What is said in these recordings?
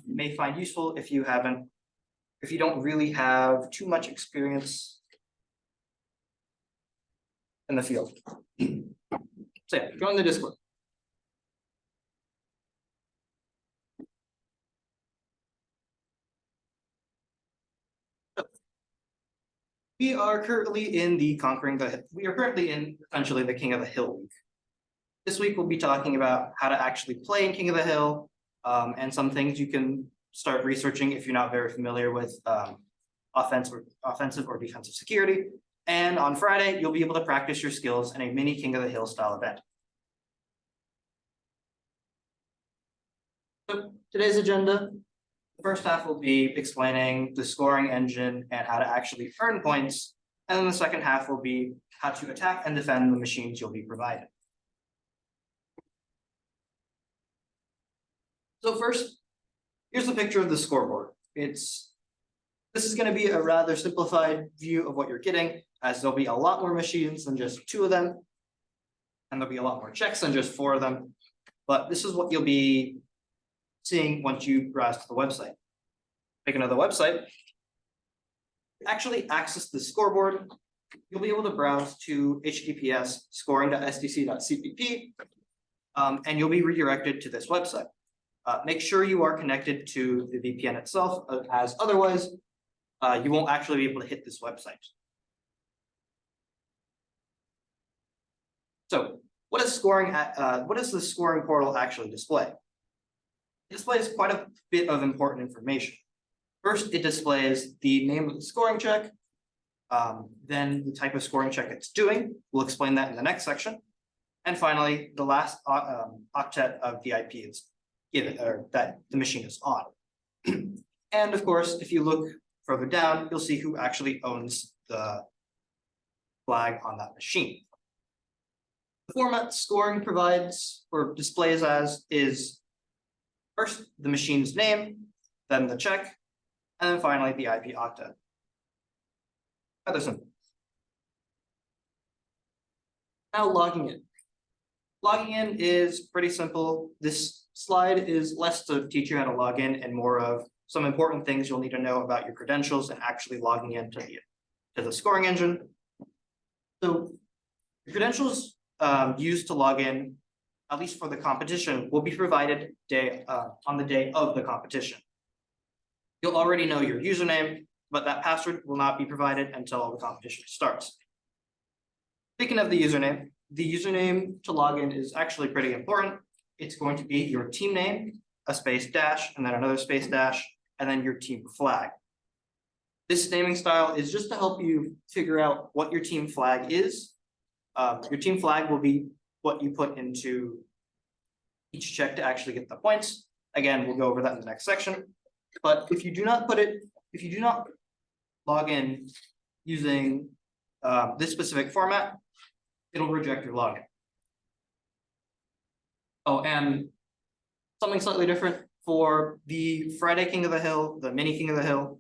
may find useful if you don't really have too much experience in the field. So yeah, join the Discord. We are currently in essentially the King of the Hill week. This week we'll be talking about how to actually play in King of the Hill, and some things you can start researching if you're not very familiar with offensive or defensive security. And on Friday, you'll be able to practice your skills in a mini King of the Hill style event. So today's agenda, the first half will be explaining the scoring engine and how to actually earn points. And then the second half will be how to attack and defend the machines you'll be provided. So first, here's a picture of the scoreboard. This is going to be a rather simplified view of what you're getting, as there'll be a lot more machines than just 2 of them, and there'll be a lot more checks than just 4 of them. But this is what you'll be seeing once you browse to the website. Take another website. Actually access the scoreboard. You'll be able to browse to https scoring.stc.cpp, and you'll be redirected to this website. Make sure you are connected to the VPN itself, as otherwise you won't actually be able to hit this website. So what does the scoring portal actually display? It displays quite a bit of important information. First, it displays the name of the scoring check, then the type of scoring check it's doing. We'll explain that in the next section. And finally, the last octet of the IP is given, or that the machine is on. And of course, if you look further down, you'll see who actually owns the flag on that machine. The format scoring provides or displays as is first the machine's name, then the check, and then finally the IP octet. Rather simple. Now logging in. Logging in is pretty simple. This slide is less to teach you how to log in and more of some important things you'll need to know about your credentials and actually logging into the scoring engine. So the credentials used to log in, at least for the competition, will be provided on the day of the competition. You'll already know your username, but that password will not be provided until the competition starts. Speaking of the username to log in is actually pretty important. It's going to be your team name, a space dash, and then another space dash, and then your team flag. This naming style is just to help you figure out what your team flag is. Your team flag will be what you put into each check to actually get the points. Again, we'll go over that in the next section. But if you do not log in using this specific format, it'll reject your login. Oh, and something slightly different for the Friday King of the Hill, the mini King of the Hill,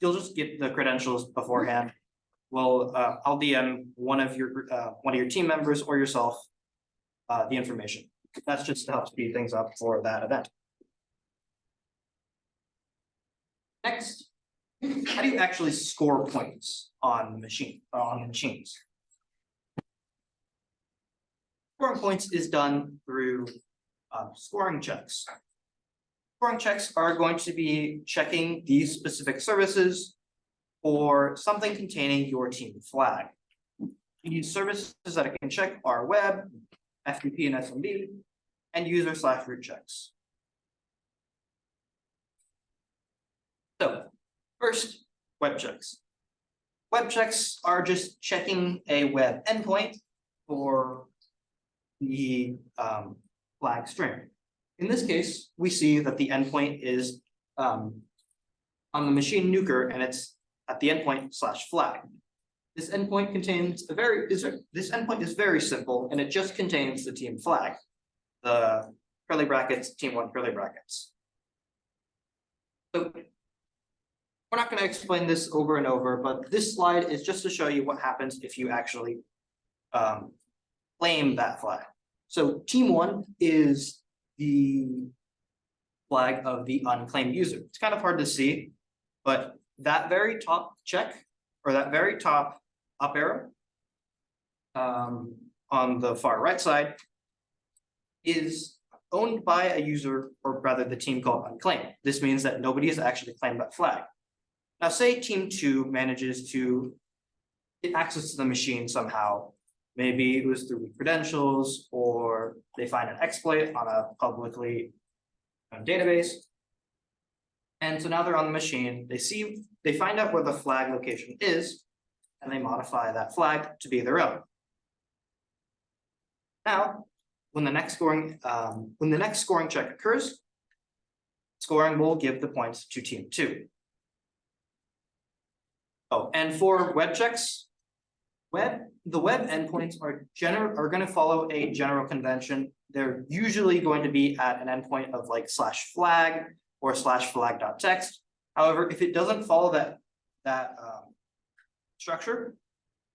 you'll just get the credentials beforehand. Well, I'll DM one of your team members or yourself the information. That's just to help speed things up for that event. Next, how do you actually score points on machines? Scoring points is done through scoring checks. Scoring checks are going to be checking these specific services for something containing your team flag. These services that it can check are web, FTP and SMB, and user/root checks. So first, web checks. Web checks are just checking a web endpoint for the flag string. In this case, we see that the endpoint is on the machine nuker, and it's at the endpoint /flag. This endpoint is very simple, and it just contains the team flag, the curly brackets, team 1 curly brackets. So we're not going to explain this over and over, but this slide is just to show you what happens if you actually claim that flag. So team 1 is the flag of the unclaimed user. It's kind of hard to see, but that very top check, or that very top up arrow on the far right side is owned by a user, or rather the team called unclaimed. This means that nobody has actually claimed that flag. Now say team 2 manages to get access to the machine somehow. Maybe it was through credentials, or they find an exploit on a publicly known database. And so now they're on the machine, they find out where the flag location is, and they modify that flag to be their own. Now, when the next scoring check occurs, scoring will give the points to team 2. Oh, and for web checks, the web endpoints are going to follow a general convention. They're usually going to be at an endpoint of like /flag or /flag.txt. However, if it doesn't follow that structure,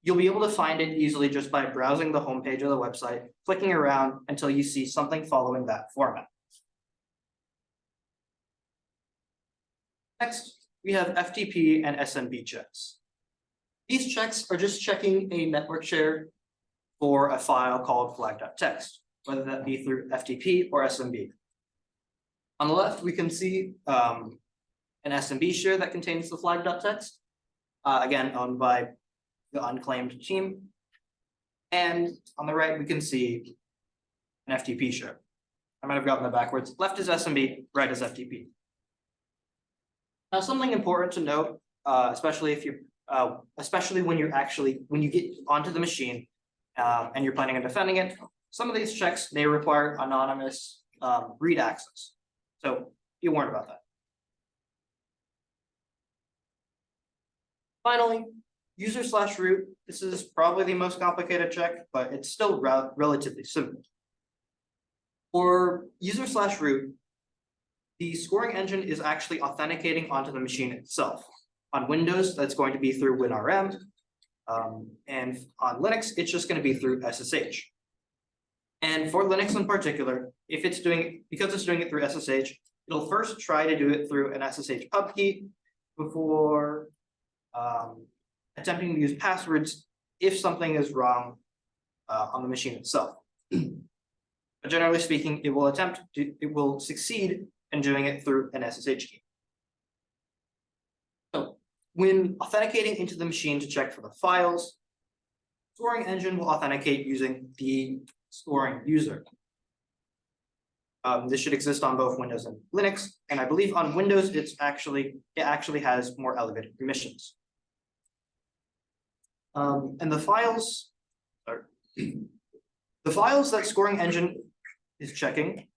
you'll be able to find it easily just by browsing the homepage of the website, clicking around until you see something following that format. Next, we have FTP and SMB checks. These checks are just checking a network share for a file called flag.txt, whether that be through FTP or SMB. On the left, we can see an SMB share that contains the flag.txt, again, owned by the unclaimed team. And on the right, we can see an FTP share. I might have gotten that backwards. Left is SMB, right is FTP. Now, something important to note, especially when you get onto the machine and you're planning on defending it, some of these checks may require anonymous read access. So be warned about that. Finally, user/root. This is probably the most complicated check, but it's still relatively simple. For user/root, the scoring engine is actually authenticating onto the machine itself. On Windows, that's going to be through WinRM, and on Linux, it's just going to be through SSH. And for Linux in particular, because it's doing it through SSH, it'll first try to do it through an SSH pub key before attempting to use passwords if something is wrong on the machine itself. But generally speaking, it will succeed in doing it through an SSH key. So when authenticating into the machine to check for the files, scoring engine will authenticate using the scoring user. This should exist on both Windows and Linux, and I believe on Windows it actually has more elevated permissions. And the files that scoring engine is checking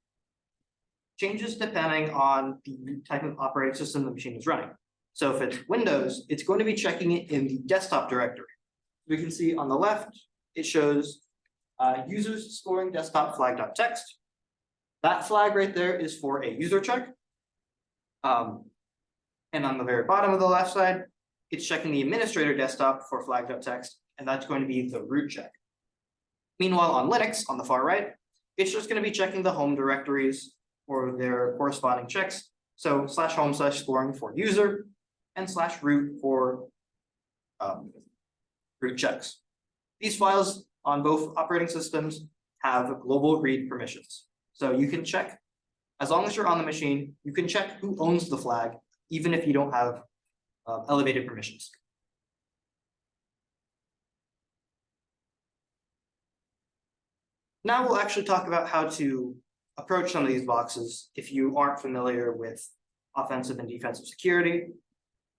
changes depending on the type of operating system the machine is running. So if it's Windows, it's going to be checking it in the desktop directory. We can see on the left, it shows users scoring desktop flag.txt. That flag right there is for a user check. And on the very bottom of the left side, it's checking the administrator desktop for flag.txt, and that's going to be the root check. Meanwhile, on Linux, on the far right, it's just going to be checking the home directories for their corresponding checks. So /home/scoring for user and /root for root checks. These files on both operating systems have global read permissions. So you can check, as long as you're on the machine, you can check who owns the flag, even if you don't have elevated permissions. Now we'll actually talk about how to approach some of these boxes if you aren't familiar with offensive and defensive security.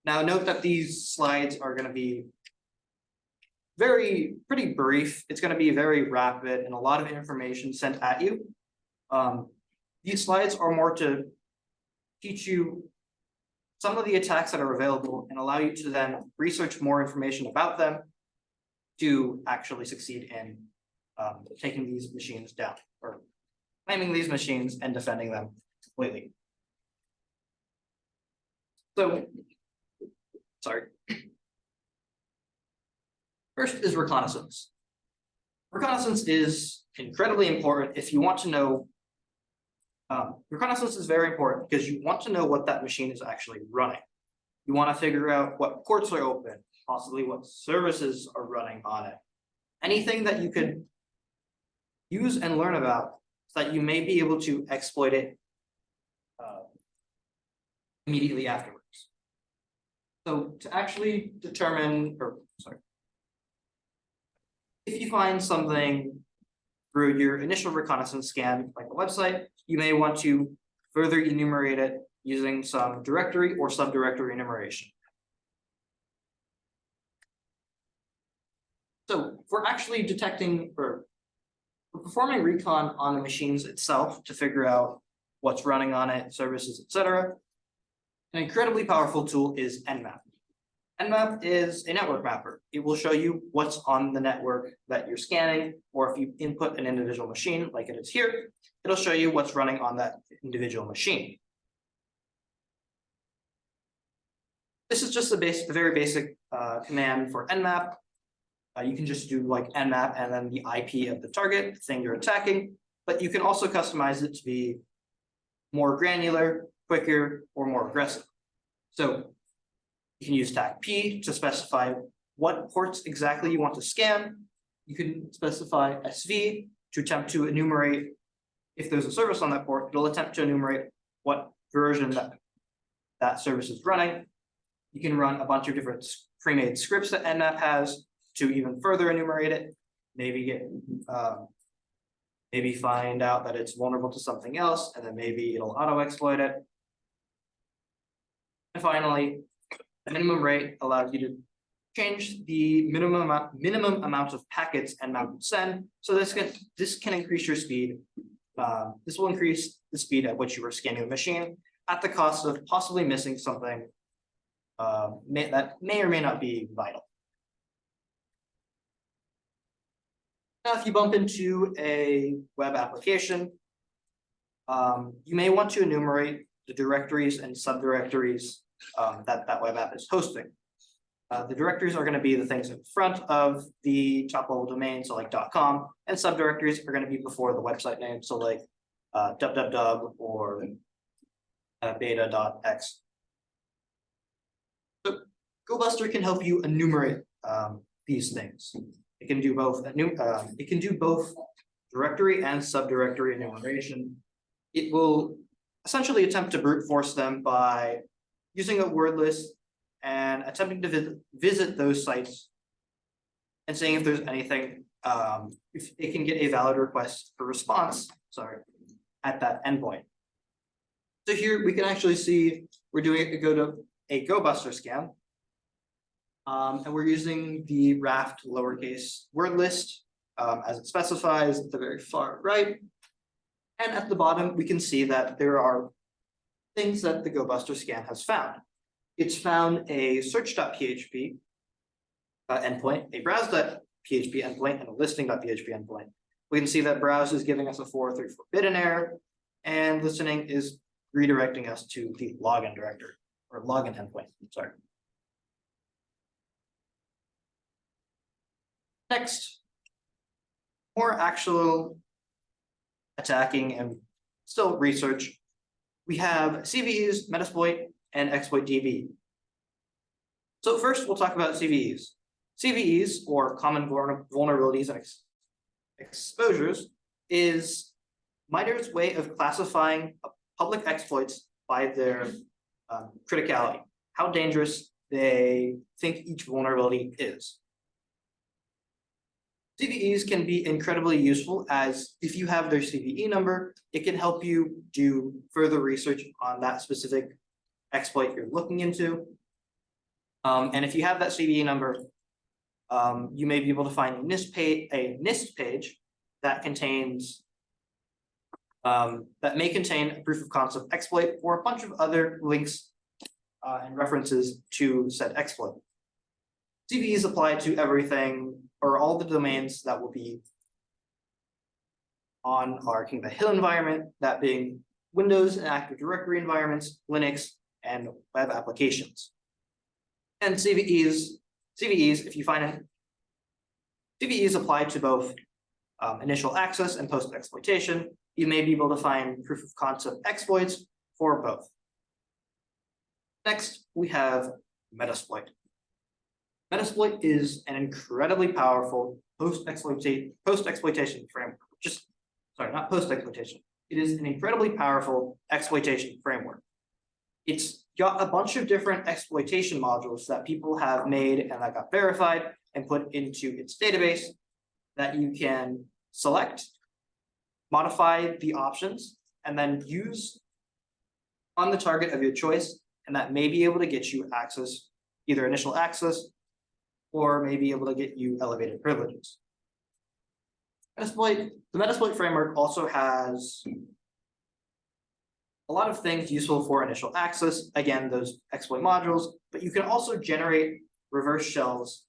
Now note that these slides are going to be pretty brief. It's going to be very rapid and a lot of information sent at you. These slides are more to teach you some of the attacks that are available and allow you to then research more information about them to actually succeed in taking these machines down, or claiming these machines and defending them completely. So, sorry. First is reconnaissance. Reconnaissance is incredibly important if you want to know Reconnaissance is very important because you want to know what that machine is actually running. You want to figure out what ports are open, possibly what services are running on it. Anything that you could use and learn about so that you may be able to exploit it immediately afterwards. So to actually determine, if you find something through your initial reconnaissance scan, like a website, you may want to further enumerate it using some directory or subdirectory enumeration. So for actually detecting or performing recon on the machines itself to figure out what's running on it, services, etc., an incredibly powerful tool is Nmap. Nmap is a network mapper. It will show you what's on the network that you're scanning, or if you input an individual machine like it is here, it'll show you what's running on that individual machine. This is just the very basic command for Nmap. You can just do like Nmap and then the IP of the target, the thing you're attacking, but you can also customize it to be more granular, quicker, or more aggressive. So you can use tag P to specify what ports exactly you want to scan. You can specify SV to attempt to enumerate if there's a service on that port, it'll attempt to enumerate what version that service is running. You can run a bunch of different pre-made scripts that Nmap has to even further enumerate it. Maybe find out that it's vulnerable to something else, and then maybe it'll auto-exploit it. And finally, the minimum rate allows you to change the minimum amount of packets Nmap will send. So this can increase your speed. This will increase the speed at which you are scanning the machine at the cost of possibly missing something that may or may not be vital. Now, if you bump into a web application, you may want to enumerate the directories and subdirectories that web app is hosting. The directories are going to be the things in front of the top level domain, so like .com, and subdirectories are going to be before the website name, so like www or beta.x. So GoBuster can help you enumerate these things. It can do both. It can do both directory and subdirectory enumeration. It will essentially attempt to brute force them by using a word list and attempting to visit those sites and seeing if there's anything, if it can get a valid request for response, at that endpoint. So here we can actually see we're doing a GoBuster scan. And we're using the Raft lowercase word list as it specifies at the very far right. And at the bottom, we can see that there are things that the GoBuster scan has found. It's found a search.php endpoint, a browse.php endpoint, and a listing.php endpoint. We can see that browse is giving us a 434 bit error, and listening is redirecting us to the login directory, or login endpoint, sorry. Next, more actual attacking and still research. We have CVEs, Metasploit, and exploit DB. So first, we'll talk about CVEs. CVEs, or common vulnerabilities and exposures, is MITRE's way of classifying public exploits by their criticality, how dangerous they think each vulnerability is. CVEs can be incredibly useful, as if you have their CVE number, it can help you do further research on that specific exploit you're looking into. And if you have that CVE number, you may be able to find a NIST page that contains that may contain a proof of concept exploit or a bunch of other links and references to said exploit. CVEs apply to everything, or all the domains that will be on our King of the Hill environment, that being Windows and Active Directory environments, Linux, and web applications. And CVEs, if you find it, CVEs apply to both initial access and post exploitation. you may be able to find proof of concept exploits for both. Next, we have Metasploit. Metasploit is an incredibly powerful post-exploitation framework. Not post-exploitation. It is an incredibly powerful exploitation framework. It's got a bunch of different exploitation modules that people have made and that got verified and put into its database that you can select, modify the options, and then use on the target of your choice, and that may be able to get you access, either initial access, or may be able to get you elevated privileges. The Metasploit framework also has a lot of things useful for initial access, again, those exploit modules, but you can also generate reverse shells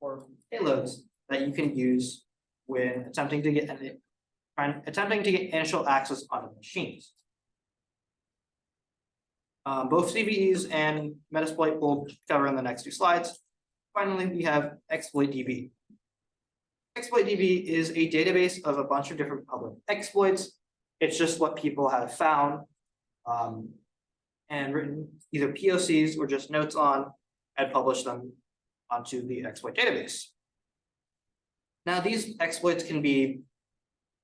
or payloads that you can use when attempting to get initial access onto machines. Both CVEs and Metasploit we'll cover in the next two slides. Finally, we have ExploitDB. ExploitDB is a database of a bunch of different public exploits. It's just what people have found and written either POCs or just notes on and published them onto the exploit database. Now, these exploits can be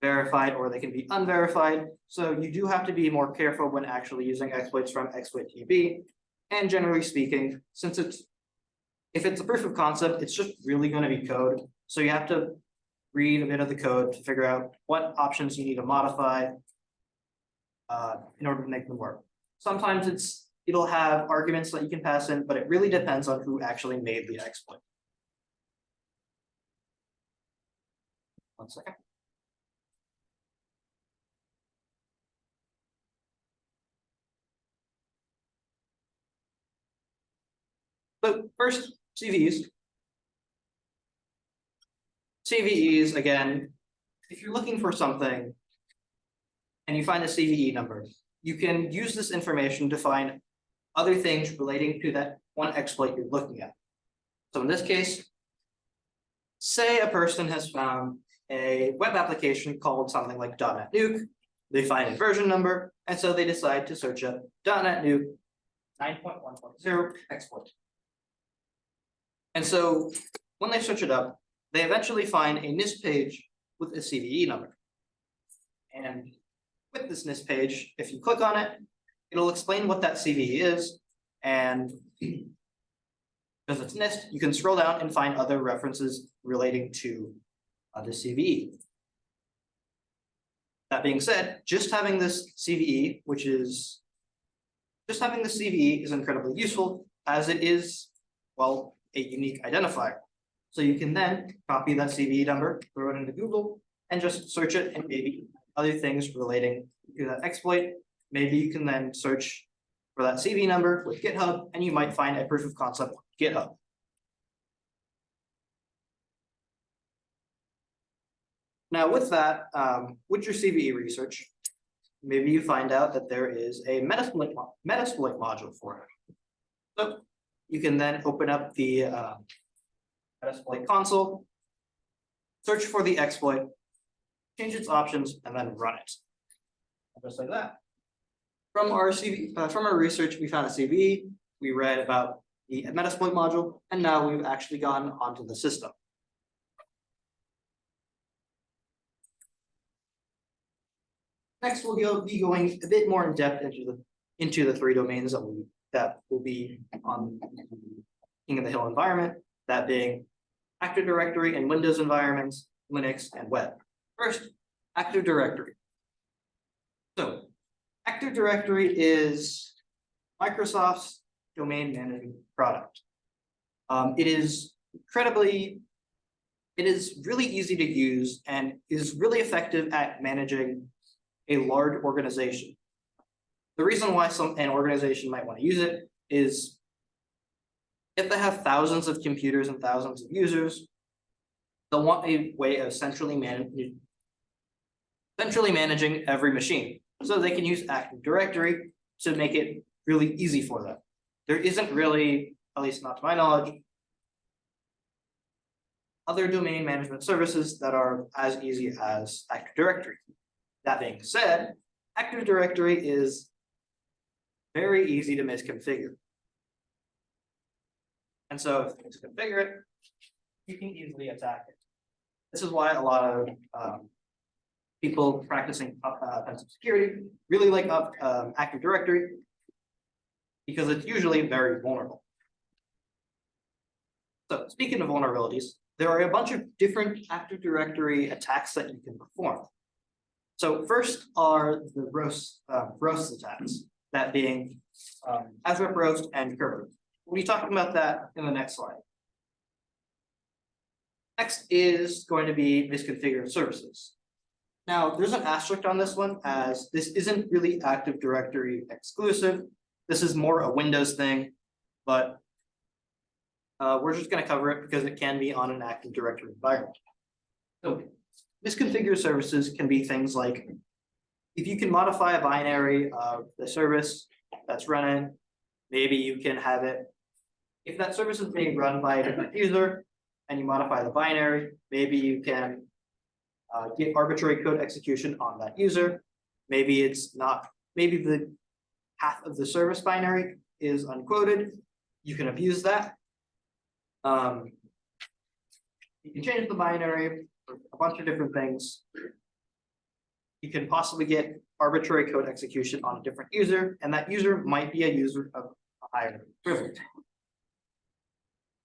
verified or they can be unverified, so you do have to be more careful when actually using exploits from ExploitDB. And generally speaking, since if it's a proof of concept, it's just really going to be code. So you have to read a bit of the code to figure out what options you need to modify in order to make them work. Sometimes it'll have arguments that you can pass in, but it really depends on who actually made the exploit. One second. So first, CVEs. CVEs, again, if you're looking for something and you find a CVE number, you can use this information to find other things relating to that one exploit you're looking at. So in this case, say a person has found a web application called something like .NET Nuke. They find a version number, and so they decide to search up .NET Nuke 9.1.0 exploit. And so when they search it up, they eventually find a NIST page with a CVE number. And with this NIST page, if you click on it, it'll explain what that CVE is. And because it's NIST, you can scroll down and find other references relating to the CVE. That being said, just having this CVE, is incredibly useful as it is, well, a unique identifier. So you can then copy that CVE number, throw it into Google, and just search it, and maybe other things relating to that exploit. Maybe you can then search for that CV number with GitHub, and you might find a proof of concept on GitHub. Now with that, with your CVE research, maybe you find out that there is a Metasploit module for it. So you can then open up the Metasploit console, search for the exploit, change its options, and then run it. Just like that. From our research, we found a CVE, we read about the Metasploit module, and now we've actually gotten onto the system. Next, we'll be going a bit more in depth into the three domains that will be on the King of the Hill environment, that being Active Directory and Windows environments, Linux, and web. First, Active Directory. So, Active Directory is Microsoft's domain management product. It is really easy to use and is really effective at managing a large organization. The reason why an organization might want to use it is if they have thousands of computers and thousands of users, they'll want a way of centrally managing every machine. So they can use Active Directory to make it really easy for them. There isn't really, at least not to my knowledge, other domain management services that are as easy as Active Directory. That being said, Active Directory is very easy to misconfigure. And so if you misconfigure it, you can easily attack it. This is why a lot of people practicing offensive security really like Active Directory, because it's usually very vulnerable. So speaking of vulnerabilities, there are a bunch of different Active Directory attacks that you can perform. So first are the roast attacks, that being ASREP roast and curve. We'll be talking about that in the next slide. Next is going to be misconfigured services. Now, there's an asterisk on this one, as this isn't really Active Directory exclusive. This is more a Windows thing, but we're just going to cover it because it can be on an Active Directory environment. So misconfigured services can be things like, if you can modify a binary of the service that's running, maybe you can have it, if that service is being run by a different user and you modify the binary, maybe you can get arbitrary code execution on that user. Maybe it's not, maybe the path of the service binary is unquoted. You can abuse that. You can change the binary, a bunch of different things. You can possibly get arbitrary code execution on a different user, and that user might be a user of a higher privilege.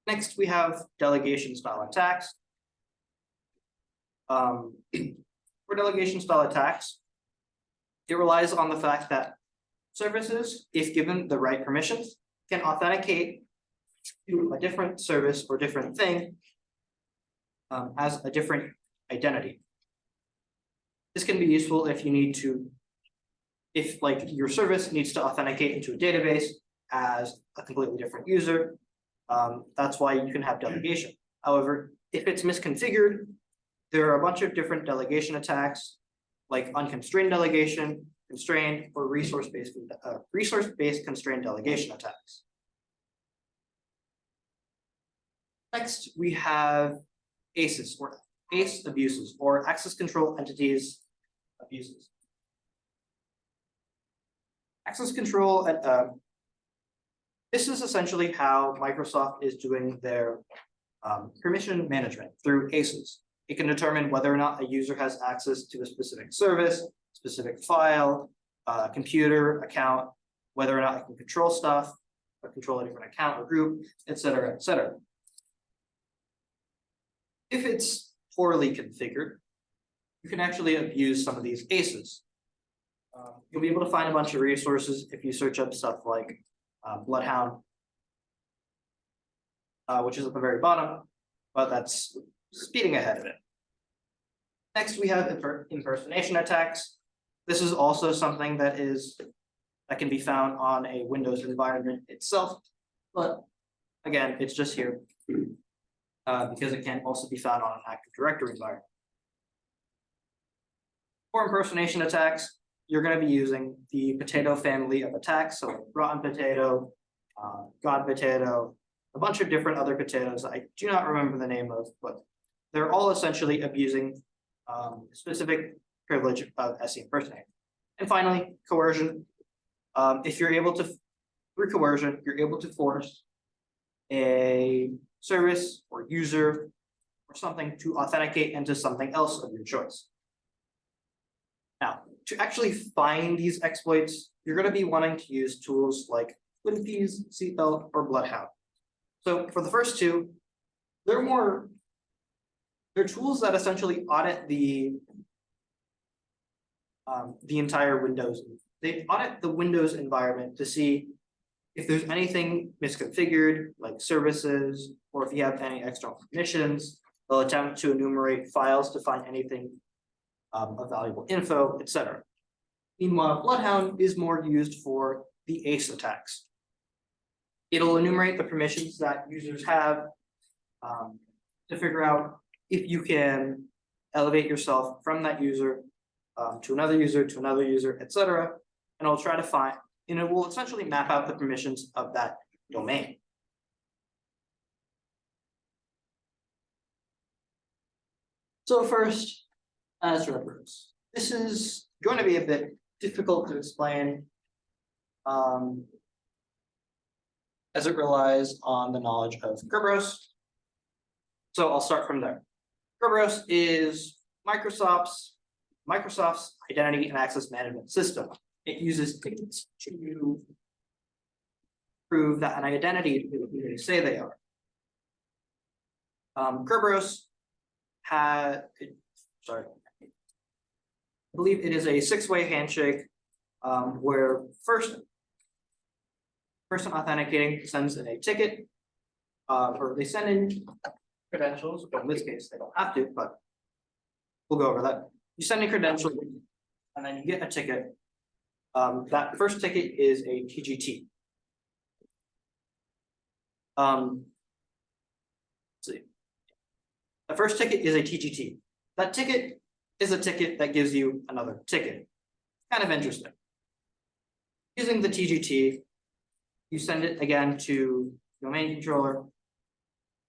Next, we have delegation style attacks. For delegation style attacks, it relies on the fact that services, if given the right permissions, can authenticate to a different service or different thing as a different identity. This can be useful if you need to, if like your service needs to authenticate into a database as a completely different user. That's why you can have delegation. However, if it's misconfigured, there are a bunch of different delegation attacks, like unconstrained delegation, constrained, or resource-based constrained delegation attacks. Next, we have ACEs, or ACE abuses, or access control entities abuses. Access control, this is essentially how Microsoft is doing their permission management through ACEs. It can determine whether or not a user has access to a specific service, specific file, computer, account, whether or not it can control stuff, or control a different account or group, et cetera, et cetera. If it's poorly configured, you can actually abuse some of these ACEs. You'll be able to find a bunch of resources if you search up stuff like Bloodhound, which is at the very bottom, but that's speeding ahead of it. Next, we have impersonation attacks. This is also something that can be found on a Windows environment itself, but again, it's just here because it can also be found on an Active Directory environment. For impersonation attacks, you're going to be using the potato family of attacks, so rotten potato, god potato, a bunch of different other potatoes I do not remember the name of, but they're all essentially abusing specific privilege of SE impersonator. And finally, coercion. If you're able to, through coercion, you're able to force a service or user or something to authenticate into something else of your choice. Now, to actually find these exploits, you're going to be wanting to use tools like WinPeas, Seatbelt, or Bloodhound. So for the first two, they're tools that essentially audit the entire Windows. They audit the Windows environment to see if there's anything misconfigured, like services, or if you have any external permissions. They'll attempt to enumerate files to find anything of valuable info, etc. Meanwhile, Bloodhound is more used for the ACE attacks. It'll enumerate the permissions that users have to figure out if you can elevate yourself from that user to another user, etc. And it'll try to find, and it will essentially map out the permissions of that domain. So first, ASREP roast. This is going to be a bit difficult to explain as it relies on the knowledge of Kerberos. So I'll start from there. Kerberos is Microsoft's identity and access management system. It uses tickets to prove that an identity is who they say they are. Kerberos I believe it is a six-way handshake where person authenticating sends in a ticket, or they send in credentials, but in this case, they don't have to, but we'll go over that. You send in credentials and then you get a ticket. That first ticket is a TGT. Let's see. The first ticket is a TGT. That ticket is a ticket that gives you another ticket. Kind of interesting. Using the TGT, you send it again to domain controller.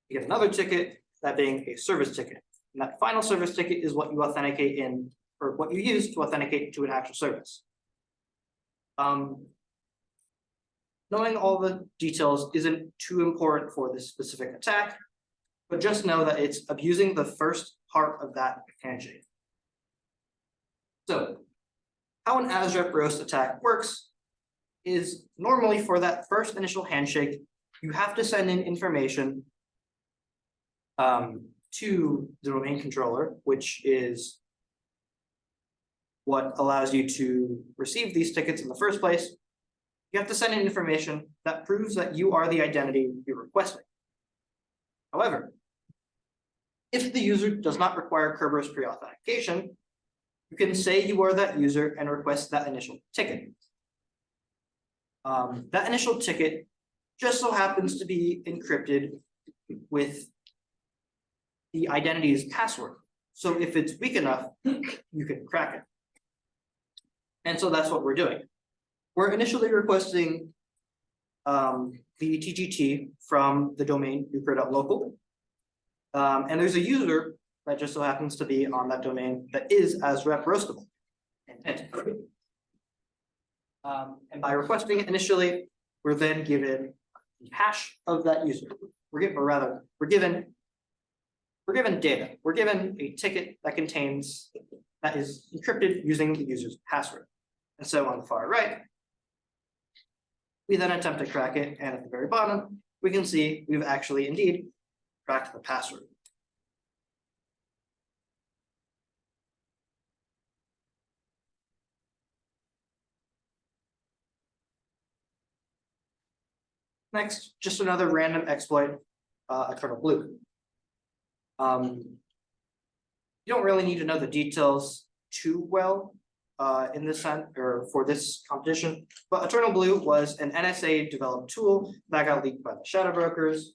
You get another ticket, that being a service ticket. And that final service ticket is what you authenticate in, or what you use to authenticate to an actual service. Knowing all the details isn't too important for this specific attack, but just know that it's abusing the first part of that handshake. So, how an as-rep roast attack works is normally for that first initial handshake, you have to send in information to the domain controller, which is what allows you to receive these tickets in the first place. You have to send in information that proves that you are the identity you're requesting. However, if the user does not require Kerberos pre-authentication, you can say you are that user and request that initial ticket. That initial ticket just so happens to be encrypted with the identity's password. So if it's weak enough, you can crack it. And so that's what we're doing. We're initially requesting the TGT from the domain nuclear.local. And there's a user that just so happens to be on that domain that is as rep roastable. And by requesting it initially, we're then given the hash of that user. We're given data. We're given a ticket that is encrypted using the user's password. And so on the far right, we then attempt to crack it, and at the very bottom, we can see we've actually indeed cracked the password. Next, just another random exploit, Eternal Blue. You don't really need to know the details too well in this sense, or for this competition, but Eternal Blue was an NSA developed tool that got leaked by the shadow brokers,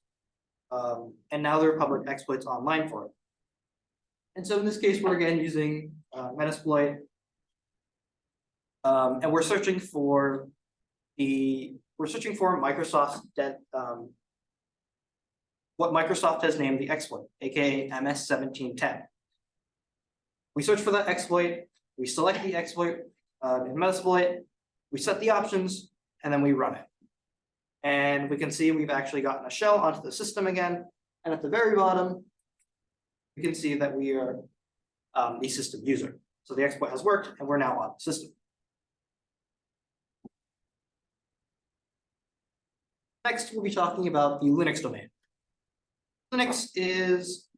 and now there are public exploits online for it. And so in this case, we're again using Metasploit, and we're searching for Microsoft's what Microsoft has named the exploit, aka MS1710. We search for that exploit, we select the exploit in Metasploit, we set the options, and then we run it. And we can see we've actually gotten a shell onto the system again. And at the very bottom, we can see that we are the system user. So the exploit has worked, and we're now on the system. Next, we'll be talking about the Linux domain. Linux is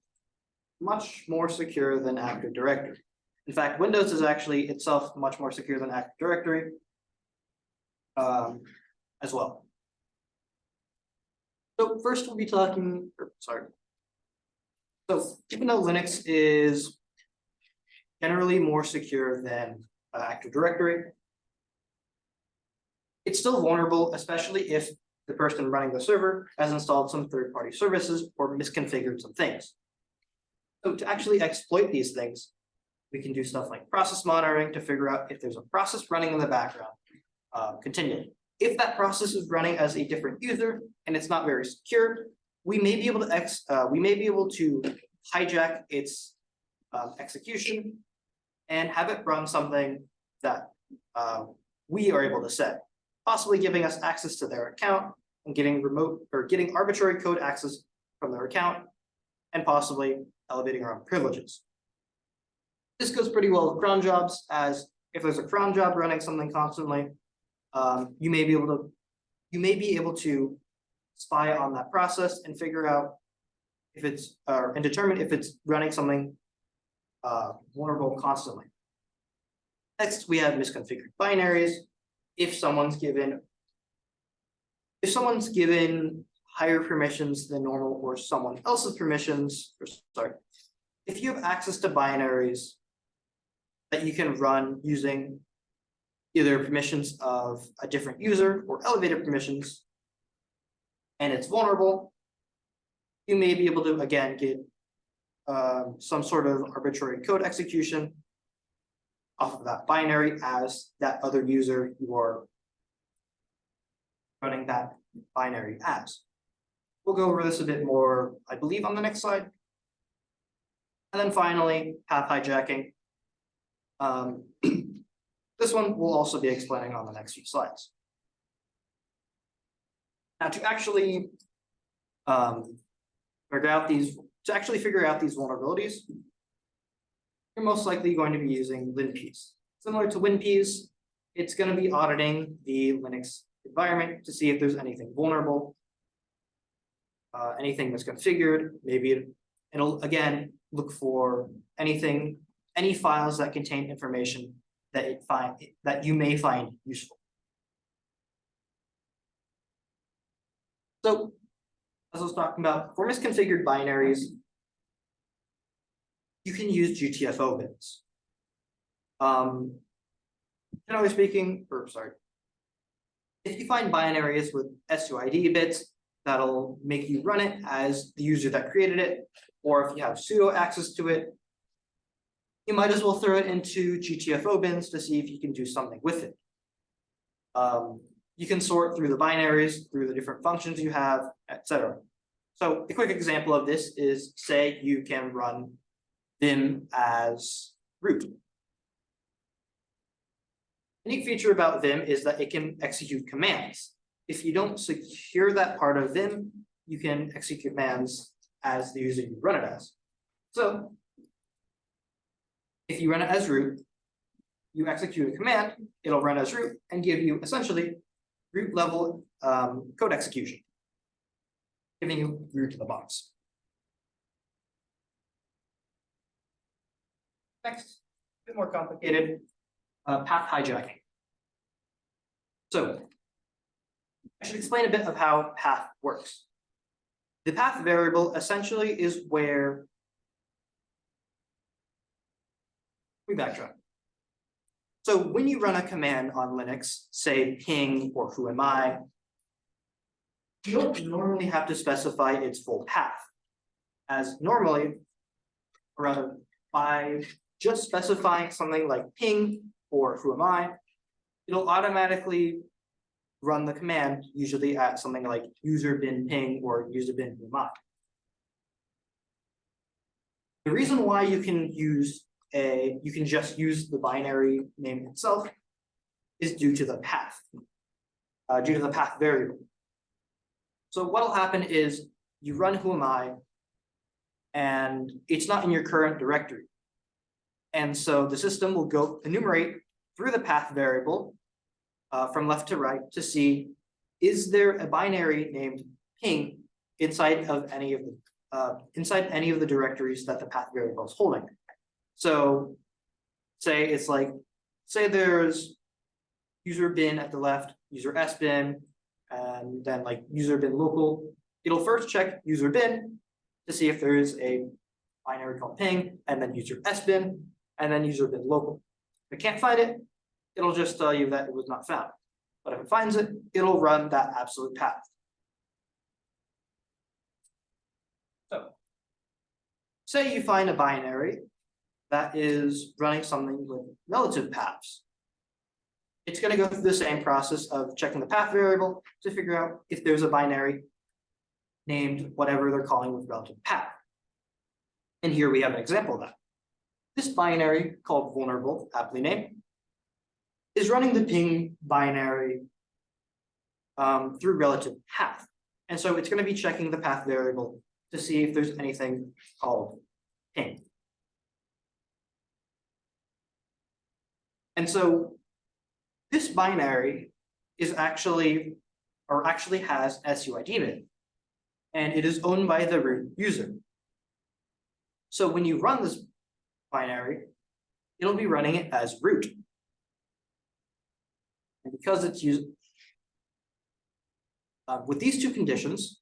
much more secure than Active Directory. In fact, Windows is actually itself much more secure than Active Directory as well. So first we'll be talking, So even though Linux is generally more secure than Active Directory, it's still vulnerable, especially if the person running the server has installed some third-party services or misconfigured some things. So to actually exploit these things, we can do stuff like process monitoring to figure out if there's a process running in the background continually. If that process is running as a different user and it's not very secure, we may be able to hijack its execution and have it run something that we are able to set, possibly giving us access to their account and getting arbitrary code access from their account, and possibly elevating our own privileges. This goes pretty well with cron jobs, as if there's a cron job running something constantly, you may be able to spy on that process and figure out if it's and determine if it's running something vulnerable constantly. Next, we have misconfigured binaries. If someone's given higher permissions than normal, or someone else's permissions, if you have access to binaries that you can run using either permissions of a different user or elevated permissions, and it's vulnerable, you may be able to, again, get some sort of arbitrary code execution off of that binary as that other user you are running that binary as. We'll go over this a bit more, I believe, on the next slide. And then finally, path hijacking. This one we'll also be explaining on the next few slides. Now, to actually figure out these vulnerabilities, you're most likely going to be using linps. Similar to WinPs, it's going to be auditing the Linux environment to see if there's anything vulnerable, anything misconfigured. Maybe it'll again look for any files that contain information that you may find useful. So, as I was talking about, for misconfigured binaries, you can use GTFO bins. Generally speaking, if you find binaries with SUID bits, that'll make you run it as the user that created it, or if you have sudo access to it, you might as well throw it into GTFO bins to see if you can do something with it. You can sort through the binaries, through the different functions you have, etc. So a quick example of this is, say you can run Vim as root. A neat feature about Vim is that it can execute commands. If you don't secure that part of Vim, you can execute commands as the user you run it as. So if you run it as root, you execute a command, it'll run as root and give you essentially root level code execution, giving you root to the box. Next, a bit more complicated, path hijacking. So I should explain a bit of how path works. The path variable essentially is where we backtrack. So when you run a command on Linux, say ping or who am I, you don't normally have to specify its full path, as normally, or rather, by just specifying something like ping or who am I, it'll automatically run the command, usually at something like user bin ping or user bin who am I. The reason why you can just use the binary name itself is due to the path, variable. So what'll happen is you run who am I, and it's not in your current directory. And so the system will go enumerate through the path variable from left to right to see, is there a binary named ping inside any of the directories that the path variable is holding. So say there's user bin at the left, user s bin, and then like user bin local. It'll first check user bin to see if there is a binary called ping, and then user s bin, and then user bin local. If it can't find it, it'll just tell you that it was not found. But if it finds it, it'll run that absolute path. So say you find a binary that is running something with relative paths. It's going to go through the same process of checking the path variable to figure out if there's a binary named whatever they're calling with relative path. And here we have an example of that. This binary, called vulnerable, aptly named, is running the ping binary through relative path. And so it's going to be checking the path variable to see if there's anything called ping. And so this binary is actually has SUID bin, and it is owned by the root user. So when you run this binary, it'll be running it as root. And because it's used with these two conditions,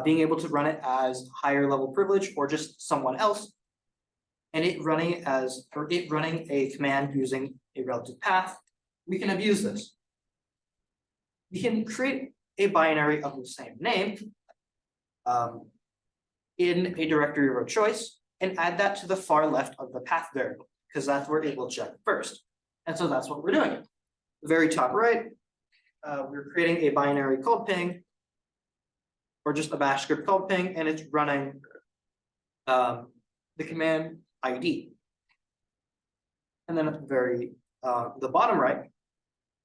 being able to run it as higher level privilege or just someone else, and it running a command using a relative path, we can abuse this. We can create a binary of the same name in a directory of our choice and add that to the far left of the path variable, because that's where it will check first. And so that's what we're doing. The very top right, we're creating a binary called ping, or just a bash script called ping, and it's running the command ID. And then at the bottom right,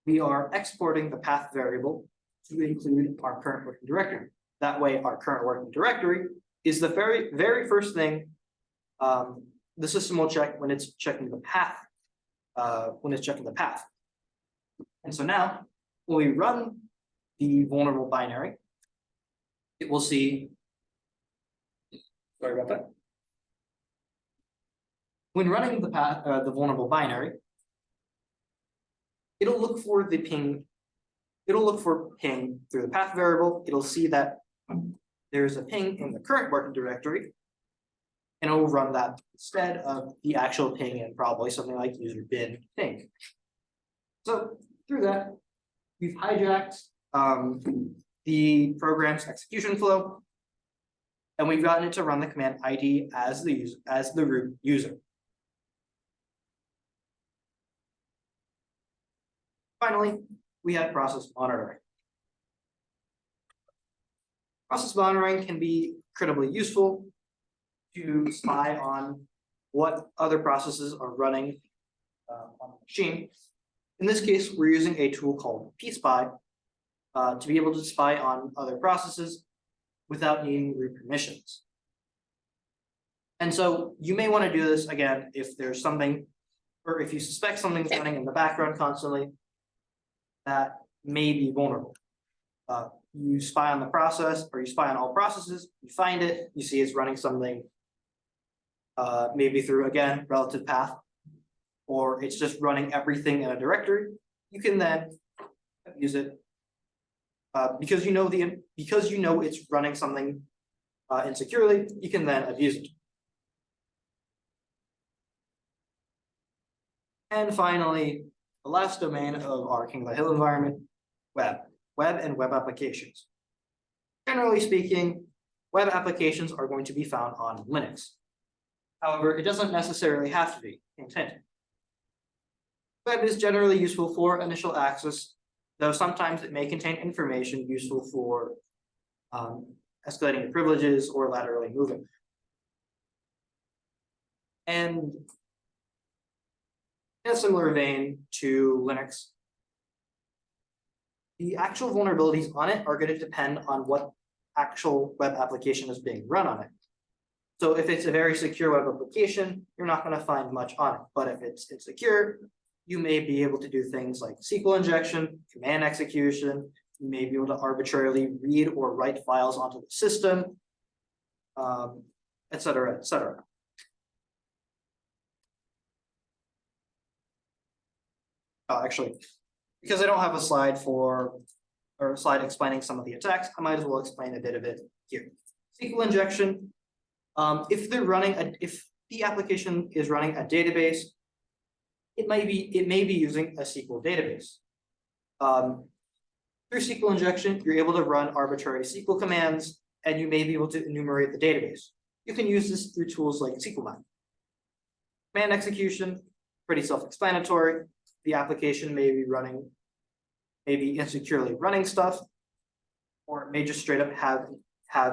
we are exporting the path variable to include our current working directory. That way, our current working directory is the very first thing the system will check when it's checking the path. And so now, when we run the vulnerable binary, it will see. Sorry about that. When running the vulnerable binary, it'll look for the ping. It'll look for ping through the path variable. It'll see that there's a ping in the current working directory, and it will run that instead of the actual ping in probably something like user bin ping. So through that, we've hijacked the program's execution flow, and we've gotten it to run the command ID as the root user. Finally, we have process monitoring. Process monitoring can be incredibly useful to spy on what other processes are running on the machine. In this case, we're using a tool called pspy to be able to spy on other processes without needing root permissions. And so you may want to do this again if there's something, or if you suspect something's running in the background constantly that may be vulnerable. You spy on the process, or you spy on all processes, you find it, you see it's running something maybe through, again, relative path, or it's just running everything in a directory. You can then use it because you know it's running something insecurely. You can then abuse it. And finally, the last domain of our King of the Hill environment, web and web applications. Generally speaking, web applications are going to be found on Linux. However, it doesn't necessarily have to be intended. Web is generally useful for initial access, though sometimes it may contain information useful for escalating the privileges or laterally moving. And in a similar vein to Linux, the actual vulnerabilities on it are going to depend on what actual web application is being run on it. So if it's a very secure web application, you're not going to find much on it. But if it's insecure, you may be able to do things like SQL injection, command execution. You may be able to arbitrarily read or write files onto the system, et cetera, et cetera. Actually, because I don't have a slide explaining some of the attacks, I might as well explain a bit of it here. SQL injection. If the application is running a database, it may be using a SQL database. Through SQL injection, you're able to run arbitrary SQL commands, and you may be able to enumerate the database. You can use this through tools like SQLmap. Command execution, pretty self-explanatory. The application may be insecurely running stuff, or it may just straight up have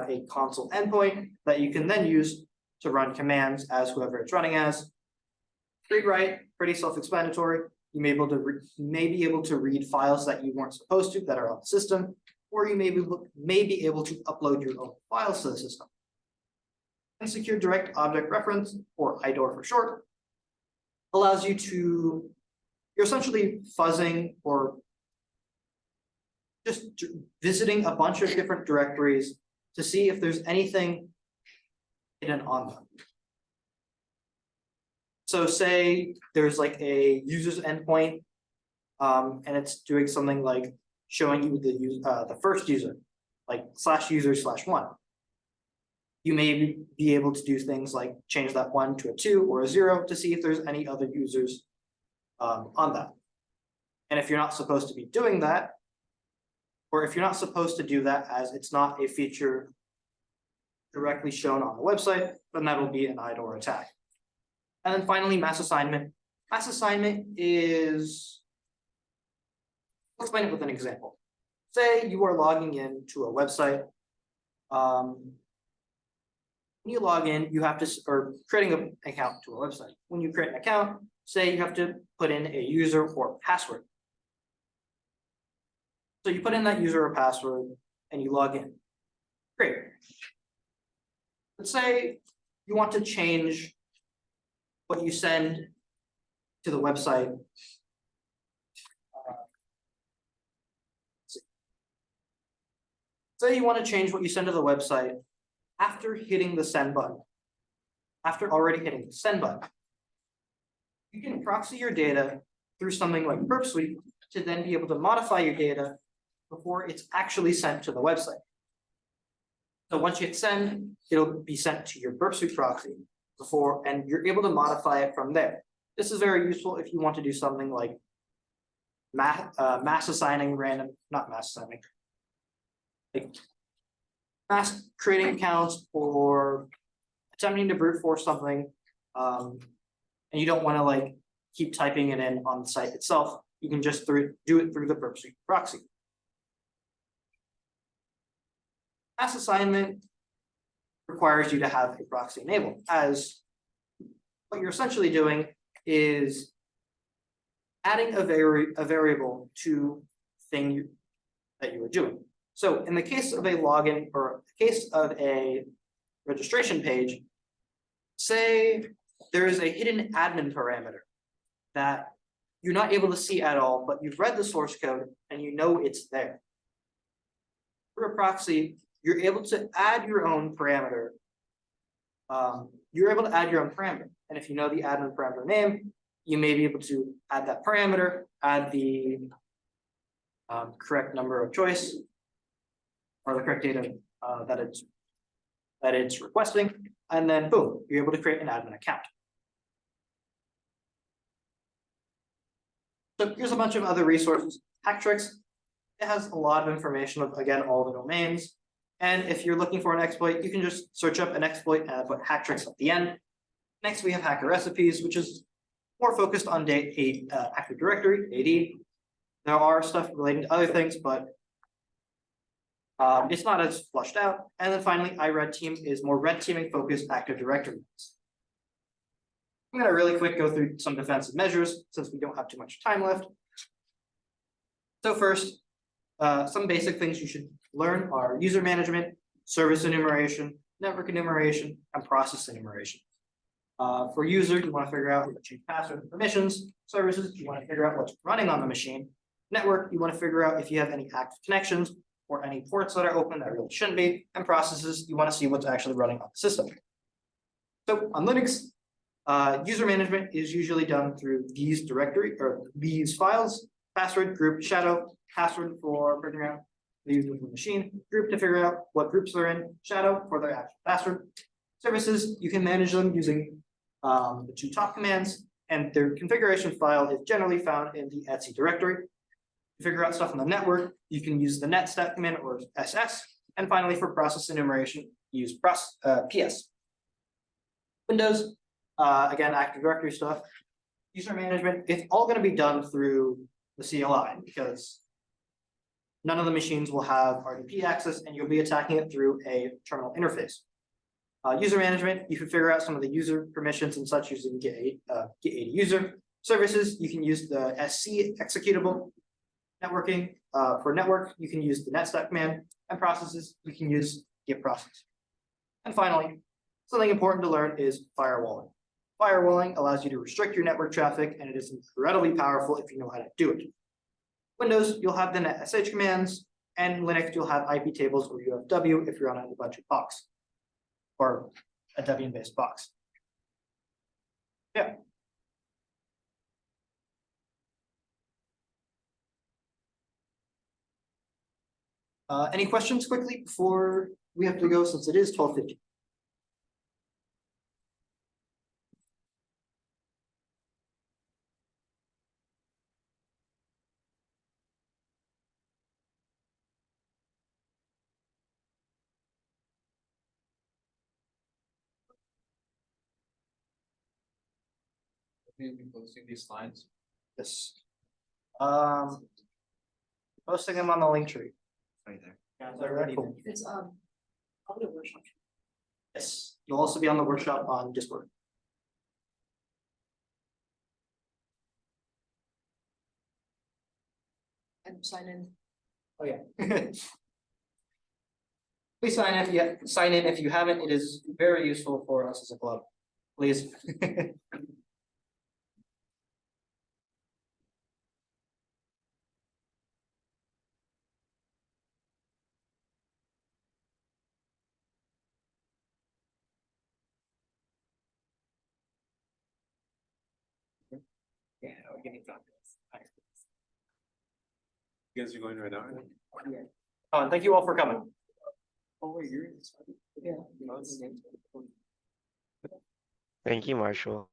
a console endpoint that you can then use to run commands as whoever it's running as. Read write, pretty self-explanatory. You may be able to read files that you weren't supposed to that are on the system, or you may be able to upload your own files to the system. And secure direct object reference, or IDOR for short, allows you to, you're essentially fuzzing or just visiting a bunch of different directories to see if there's anything hidden on them. So say there's like a user's endpoint, and it's doing something like showing you the first user, like /user/1. You may be able to do things like change that 1 to a 2 or a 0 to see if there's any other users on that. And if you're not supposed to be doing that, or if you're not supposed to do that as it's not a feature directly shown on the website, then that will be an IDOR attack. And then finally, mass assignment. Mass assignment is, I'll explain it with an example. Say you are logging in to a website. When you log in, you have to, or creating an account to a website. When you create an account, say you have to put in a user or password. So you put in that user or password and you log in. Great. Let's say you want to change what you send to the website. Say you want to change what you send to the website after hitting the send button. After already hitting the send button. You can proxy your data through something like Burp Suite to then be able to modify your data before it's actually sent to the website. So once you hit send, it'll be sent to your Burp Suite proxy before, and you're able to modify it from there. This is very useful if you want to do something like mass assigning random, not mass assigning, like mass creating accounts or attempting to brute force something, and you don't want to like keep typing it in on the site itself. You can just do it through the Burp Suite proxy. Mass assignment requires you to have a proxy enabled, as what you're essentially doing is adding a variable to thing that you are doing. So in the case of a login or the case of a registration page, say there is a hidden admin parameter that you're not able to see at all, but you've read the source code and you know it's there. For a proxy, you're able to add your own parameter. And if you know the admin parameter name, you may be able to add that parameter, add the correct number of choice, or the correct data that it's requesting, and then boom, you're able to create an admin account. So here's a bunch of other resources. Hacktricks, it has a lot of information of, again, all the domains. And if you're looking for an exploit, you can just search up an exploit and put Hacktricks at the end. Next, we have Hacker Recipes, which is more focused on Active Directory, AD. There are stuff relating to other things, but it's not as flushed out. And then finally, iRed Team is more red teaming focused Active Directory. I'm going to really quick go through some defensive measures since we don't have too much time left. So first, some basic things you should learn are user management, service enumeration, network enumeration, and process enumeration. For user, you want to figure out how to change password and permissions. Services, you want to figure out what's running on the machine. Network, you want to figure out if you have any active connections or any ports that are open that really shouldn't be. And processes, you want to see what's actually running on the system. So on Linux, user management is usually done through these directory or these files: password, group, shadow, password for figuring out the user of the machine, group to figure out what groups they're in, shadow for their actual password. Services, you can manage them using the two top commands, and their configuration file is generally found in the etc directory. To figure out stuff on the network, you can use the netstat command or ss. And finally, for process enumeration, use ps. Windows, again, Active Directory stuff. User management, it's all going to be done through the CLI because none of the machines will have RDP access, and you'll be attacking it through a terminal interface. User management, you can figure out some of the user permissions and such using get AD user. services, you can use the SC executable. Networking, for network, you can use the netstack command, and processes, you can use git process. And finally, something important to learn is firewalling. Firewalling allows you to restrict your network traffic, and it is incredibly powerful if you know how to do it. Windows, you'll have the netsh commands, and Linux, you'll have IP tables or UFW if you're on a budget box or a Debian-based box. Yeah. Any questions quickly before we have to go, since it is 12:50? We'll be posting these slides. Yes. Posting them on the link tree. Right there. Yeah, they're very cool. It's probably a workshop. Yes, you'll also be on the workshop on Discord. And sign in. Oh, yeah. Please sign in if you haven't. It is very useful for us as a club. Please. Yeah, we're getting done. You guys are going right now? And thank you all for coming. Oh, wait, you're. Yeah. You know, it's- Thank you, Marshall.